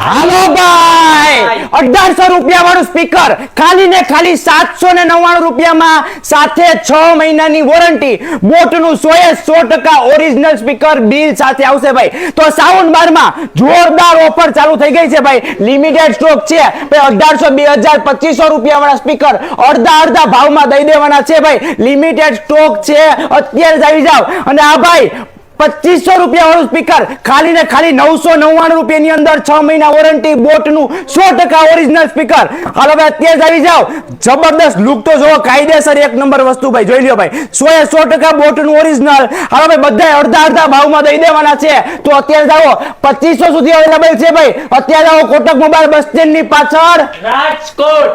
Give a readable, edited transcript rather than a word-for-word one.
હાલો ભાઈ 1800 રૂપિયા વાળું સ્પીકર ખાલી ને ખાલી 799 રૂપિયામાં સાથે 6 મહિનાની વોરંટી બોટનું 100% ઓરિજિનલ સ્પીકર બિલ સાથે આવશે ભાઈ। તો સાઉન્ડ બારમાં જોરદાર ઓફર ચાલુ થઈ ગઈ છે ભાઈ, લિમિટેડ સ્ટોક છે ભાઈ। 1800 2000 2500 રૂપિયા વાળા સ્પીકર અડધા ભાવમાં દઈ દેવાના છે ભાઈ, લિમિટેડ સ્ટોક છે, અત્યારે જ આવી જાવ। અને આ ભાઈ 2500 રૂપિયા વાળું સ્પીકર ખાલી ને ખાલી 999 રૂપિયાની અંદર 6 મહિના વોરંટી બોટનું 100% ઓરિજિનલ સ્પીકર। હાલો ભાઈ અત્યારે જ આવી જાવ, જબરદસ્ત લુક તો જોવો, કાયદેસર એક નંબર વસ્તુ ભાઈ, જોઈ લ્યો ભાઈ, 100% બોટનું ઓરિજિનલ। હાલો ભાઈ બધા અડધા ભાવમાં દઈ દેવાના છે, તો અત્યારે જાઓ 2500 સુધી અવેલેબલ છે ભાઈ। અત્યારે જાઓ કોટક મોબાઈલ બસ સ્ટેન્ડ ની પાછળ, રાજકોટ।